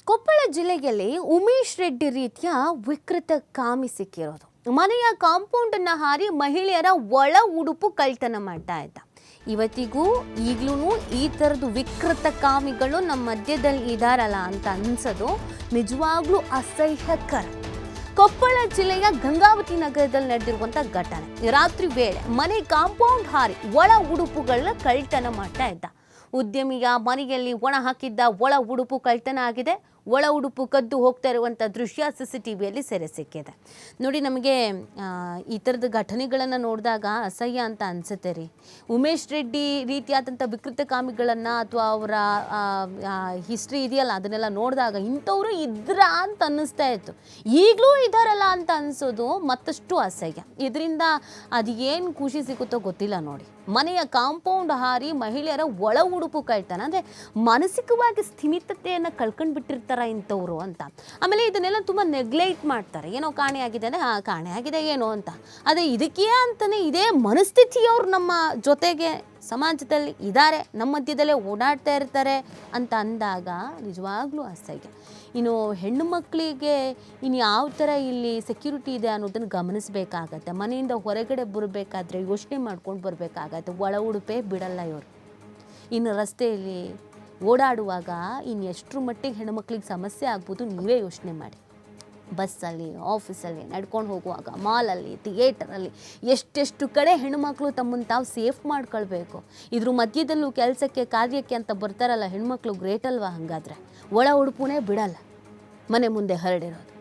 ಕೊಪ್ಪಳ ಜಿಲ್ಲೆಯಲ್ಲಿ ಉಮೇಶ್ ರೆಡ್ಡಿ ರೀತಿಯ ವಿಕೃತ ಕಾಮಿ ಸಿಕ್ಕಿರೋದು. ಮನೆಯ ಕಾಂಪೌಂಡ್ ಅನ್ನ ಹಾರಿ ಮಹಿಳೆಯರ ಒಳ ಉಡುಪು ಕಳ್ತನ ಮಾಡ್ತಾ ಇದ್ದ. ಇವತ್ತಿಗೂ ಈಗಲೂ ಈ ಥರದ್ದು ವಿಕೃತ ಕಾಮಿಗಳು ನಮ್ಮ ಮಧ್ಯದಲ್ಲಿ ಇದಾರಲ್ಲ ಅಂತ ಅನ್ಸೋದು ನಿಜವಾಗ್ಲೂ ಅಸಹ್ಯಕರ. ಕೊಪ್ಪಳ ಜಿಲ್ಲೆಯ ಗಂಗಾವತಿ ನಗರದಲ್ಲಿ ನಡೆದಿರುವಂಥ ಘಟನೆ. ರಾತ್ರಿ ವೇಳೆ ಮನೆ ಕಾಂಪೌಂಡ್ ಹಾರಿ ಒಳ ಉಡುಪುಗಳನ್ನ ಕಳ್ತನ ಮಾಡ್ತಾ ಇದ್ದ. ಉದ್ಯಮಿಯ ಮನೆಯಲ್ಲಿ ಒಣ ಹಾಕಿದ್ದ ಒಳ ಉಡುಪು ಕಳ್ತನ ಆಗಿದೆ. ಒಳ ಉಡುಪು ಕದ್ದು ಹೋಗ್ತಾ ಇರುವಂಥ ದೃಶ್ಯ CCTVಯಲ್ಲಿ ಸೆರೆ ಸಿಕ್ಕಿದೆ. ನೋಡಿ, ನಮಗೆ ಈ ಥರದ ಘಟನೆಗಳನ್ನು ನೋಡಿದಾಗ ಅಸಹ್ಯ ಅಂತ ಅನಿಸುತ್ತೆ ರೀ. ಉಮೇಶ್ ರೆಡ್ಡಿ ರೀತಿಯಾದಂಥ ವಿಕೃತ ಕಾಮಿಗಳನ್ನು ಅಥವಾ ಅವರ ಹಿಸ್ಟ್ರಿ ಇದೆಯಲ್ಲ, ಅದನ್ನೆಲ್ಲ ನೋಡಿದಾಗ ಇಂಥವರು ಇದ್ರಾ ಅಂತ ಅನ್ನಿಸ್ತಾ ಇತ್ತು. ಈಗಲೂ ಇದ್ದಾರಲ್ಲ ಅಂತ ಅನಿಸೋದು ಮತ್ತಷ್ಟು ಅಸಹ್ಯ. ಇದರಿಂದ ಅದು ಏನು ಖುಷಿ ಸಿಗುತ್ತೋ ಗೊತ್ತಿಲ್ಲ. ನೋಡಿ, ಮನೆಯ ಕಾಂಪೌಂಡ್ ಹಾರಿ ಮಹಿಳೆಯರ ಒಳ ಉಡುಪು ಕಳ್ತನ ಅಂದರೆ ಮಾನಸಿಕವಾಗಿ ಸ್ಥಿಮಿತತೆಯನ್ನು ಕಳ್ಕೊಂಡು ಬಿಟ್ಟಿರ್ತಾರೆ ಇಂಥವ್ರು ಅಂತ. ಆಮೇಲೆ ಇದನ್ನೆಲ್ಲ ತುಂಬ ನೆಗ್ಲೆಕ್ಟ್ ಮಾಡ್ತಾರೆ. ಏನೋ ಕಾಣೆಯಾಗಿದೆ ಅಂದರೆ ಕಾಣೆಯಾಗಿದೆ ಏನೋ ಅಂತ. ಆದರೆ ಇದಕ್ಕೆ ಅಂತಲೇ ಇದೇ ಮನಸ್ಥಿತಿಯವ್ರು ನಮ್ಮ ಜೊತೆಗೆ ಸಮಾಜದಲ್ಲಿ ಇದ್ದಾರೆ, ನಮ್ಮ ಮಧ್ಯದಲ್ಲೇ ಓಡಾಡ್ತಾ ಇರ್ತಾರೆ ಅಂತ ಅಂದಾಗ ನಿಜವಾಗ್ಲೂ ಅಸಹ್ಯ. ಇನ್ನು ಹೆಣ್ಣು ಮಕ್ಕಳಿಗೆ ಇನ್ನು ಯಾವ ಥರ ಇಲ್ಲಿ ಸೆಕ್ಯೂರಿಟಿ ಇದೆ ಅನ್ನೋದನ್ನು ಗಮನಿಸಬೇಕಾಗತ್ತೆ. ಮನೆಯಿಂದ ಹೊರಗಡೆ ಬರಬೇಕಾದ್ರೆ ಯೋಚನೆ ಮಾಡ್ಕೊಂಡು ಬರಬೇಕಾಗತ್ತೆ. ಒಳ ಉಡುಪೇ ಬಿಡಲ್ಲ ಇವರು. ಇನ್ನು ರಸ್ತೆಯಲ್ಲಿ ಓಡಾಡುವಾಗ ಇನ್ನು ಎಷ್ಟರ ಮಟ್ಟಿಗೆ ಹೆಣ್ಮಕ್ಳಿಗೆ ಸಮಸ್ಯೆ ಆಗ್ಬೋದು ನೀವೇ ಯೋಚನೆ ಮಾಡಿ. ಬಸ್ಸಲ್ಲಿ, ಆಫೀಸಲ್ಲಿ, ನಡ್ಕೊಂಡು ಹೋಗುವಾಗ, ಮಾಲಲ್ಲಿ, ಥಿಯೇಟರಲ್ಲಿ ಎಷ್ಟೆಷ್ಟು ಕಡೆ ಹೆಣ್ಮಕ್ಳು ತಮ್ಮನ್ನು ತಾವು ಸೇಫ್ ಮಾಡ್ಕೊಳ್ಬೇಕು. ಇದ್ರ ಮಧ್ಯದಲ್ಲೂ ಕೆಲಸಕ್ಕೆ ಕಾರ್ಯಕ್ಕೆ ಅಂತ ಬರ್ತಾರಲ್ಲ ಹೆಣ್ಮಕ್ಳು, ಗ್ರೇಟ್ ಅಲ್ವಾ? ಹಾಗಾದರೆ ಒಳ ಉಡುಪುನೇ ಬಿಡಲ್ಲ ಮನೆ ಮುಂದೆ ಹರಡಿರೋದು.